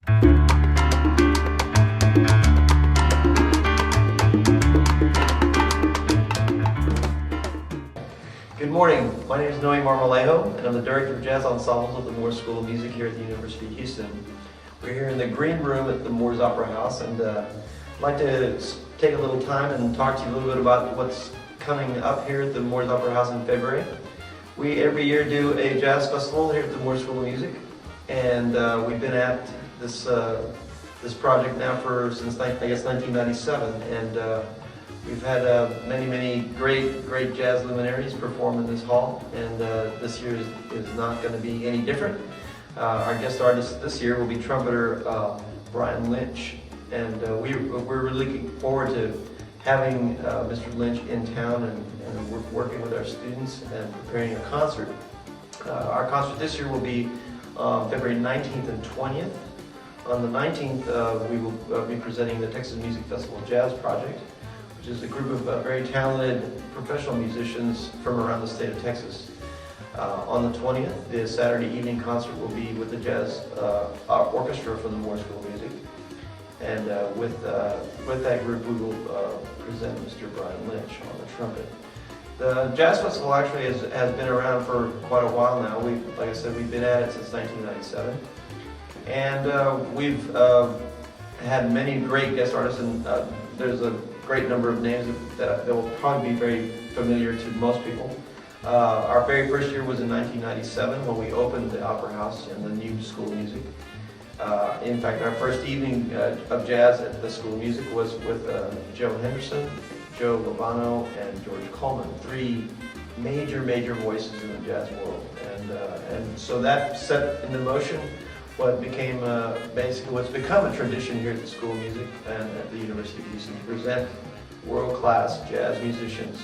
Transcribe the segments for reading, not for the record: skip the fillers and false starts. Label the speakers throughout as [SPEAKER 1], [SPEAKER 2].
[SPEAKER 1] Good morning, my name is Noe Marmolejo, and I'm the Director of Jazz Ensembles at the Moore School of Music here at the University of Houston. We're here in the Green Room at the Moore's Opera House, and I'd like to take a little time and talk to you a little bit about what's coming up here at the Moore's Opera House in February. We every year do a jazz festival here at the Moore School of Music, and we've been at this project now since I guess 1997, and we've had many great jazz luminaries perform in this hall, and this year is not going to be any different. Our guest artist this year will be trumpeter Brian Lynch, and we're really looking forward to having Mr. Lynch in town and we're working with our students and preparing a concert. Our concert this year will be February 19th and 20th. On the 19th, we will be presenting the Texas Music Festival Jazz Project, which is a group of very talented professional musicians from around the state of Texas. On the 20th, the Saturday evening concert will be with the Jazz Orchestra from the Moore School of Music. And with that group, we will present Mr. Brian Lynch on the trumpet. The Jazz Festival actually has been around for quite a while now. Like I said, we've been at it since 1997. And we've had many great guest artists, and there's a great number of names that will probably be very familiar to most people. Our very first year was in 1997 when we opened the Opera House in the new School of Music. In fact, our first evening of jazz at the School of Music was with Joe Henderson, Joe Lovano, and George Coleman, three major voices in the jazz world. And so that set into motion what became basically what's become a tradition here at the School of Music and at the University of Houston to present world-class jazz musicians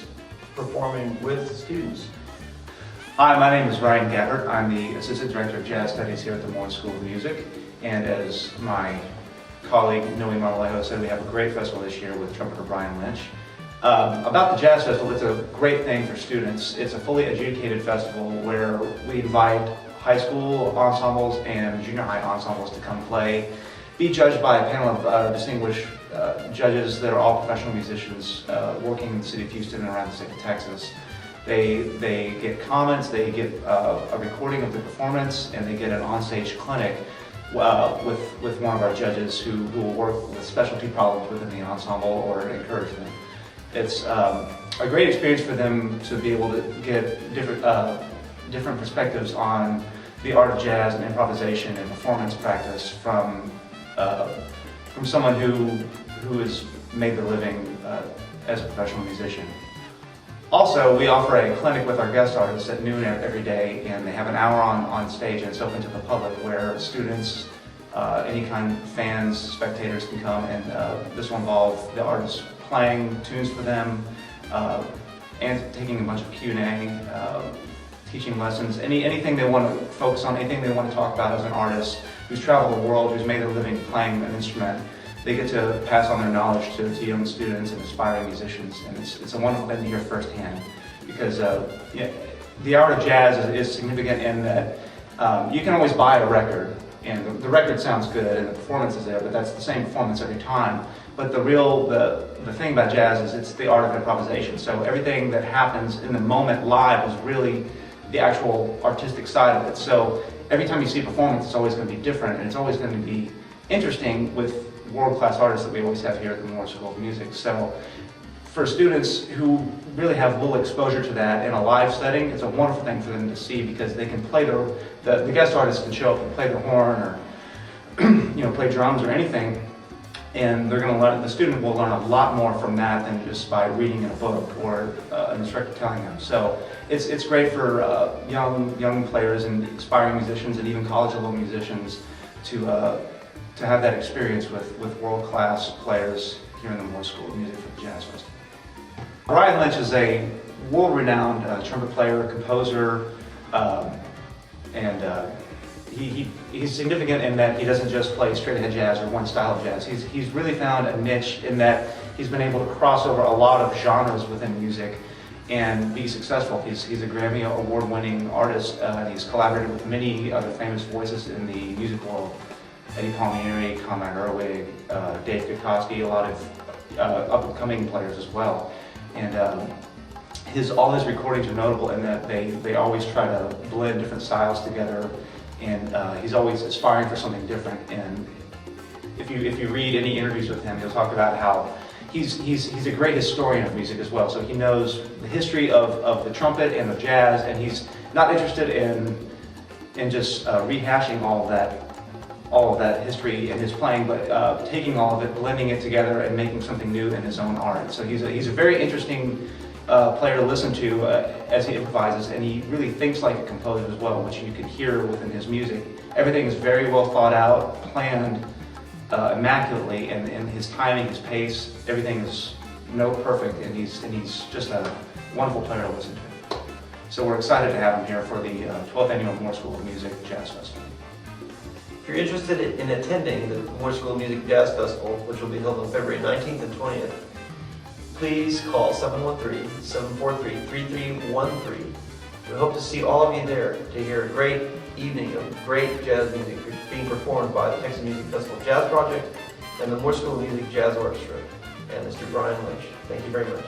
[SPEAKER 1] performing with students.
[SPEAKER 2] Hi, my name is Ryan Gabbart. I'm the Assistant Director of Jazz Studies here at the Moore School of Music. And as my colleague Noe Marmolejo said, we have a great festival this year with trumpeter Brian Lynch. About the Jazz Festival, it's a great thing for students. It's a fully adjudicated festival where we invite high school ensembles and junior high ensembles to come play, be judged by a panel of distinguished judges that are all professional musicians working in the city of Houston and around the state of Texas. They get comments, they get a recording of the performance, and they get an onstage clinic with one of our judges who will work with specialty problems within the ensemble or encourage them. It's a great experience for them to be able to get different perspectives on the art of jazz and improvisation and performance practice from someone who has made their living as a professional musician. Also, we offer a clinic with our guest artists at noon every day, and they have an hour on stage, and it's open to the public where students, any kind of fans, spectators can come, and this will involve the artists playing tunes for them, and taking a bunch of Q&A, teaching lessons, anything they want to focus on, anything they want to talk about as an artist who's traveled the world, who's made their living playing an instrument. They get to pass on their knowledge to young students and aspiring musicians, and it's a wonderful thing to hear firsthand, because the art of jazz is significant in that you can always buy a record, and the record sounds good and the performance is there, but that's the same performance every time. But the thing about jazz is it's the art of improvisation. So everything that happens in the moment live is really the actual artistic side of it. So every time you see a performance, it's always going to be different, and it's always going to be interesting with world-class artists that we always have here at the Moore School of Music. So for students who really have little exposure to that in a live setting, it's a wonderful thing for them to see, because they can play the guest artists can show up and play the horn or play drums or anything, and they're going to learn. The student will learn a lot more from that than just by reading in a book or an instructor telling them. So it's great for young players and aspiring musicians and even college-level musicians to have that experience with world-class players here in the Moore School of Music for the Jazz Festival. Brian Lynch is a world-renowned trumpet player, composer, and he's significant in that he doesn't just play straight-ahead jazz or one style of jazz. He's really found a niche in that he's been able to cross over a lot of genres within music and be successful. He's a Grammy Award-winning artist, and he's collaborated with many other famous voices in the music world. Eddie Palmieri, Conrad Erwig, Dave Kokoski, a lot of up-and-coming players as well. And all his recordings are notable in that they always try to blend different styles together, and he's always aspiring for something different. And if you read any interviews with him, he'll talk about how he's a great historian of music as well. So he knows the history of the trumpet and of jazz, and he's not interested in just rehashing all of that history in his playing, but taking all of it, blending it together, and making something new in his own art. So he's a very interesting player to listen to as he improvises, and he really thinks like a composer as well, which you can hear within his music. Everything is very well thought out, planned immaculately, and his timing, his pace, everything is perfect, and he's just a wonderful player to listen to. So we're excited to have him here for the 12th Annual Moore School of Music Jazz Festival.
[SPEAKER 1] If you're interested in attending the Moore School of Music Jazz Festival, which will be held on February 19th and 20th, please call 713-743-3313. We hope to see all of you there to hear a great evening of great jazz music being performed by the Texas Music Festival Jazz Project and the Moore School of Music Jazz Orchestra and Mr. Brian Lynch. Thank you very much.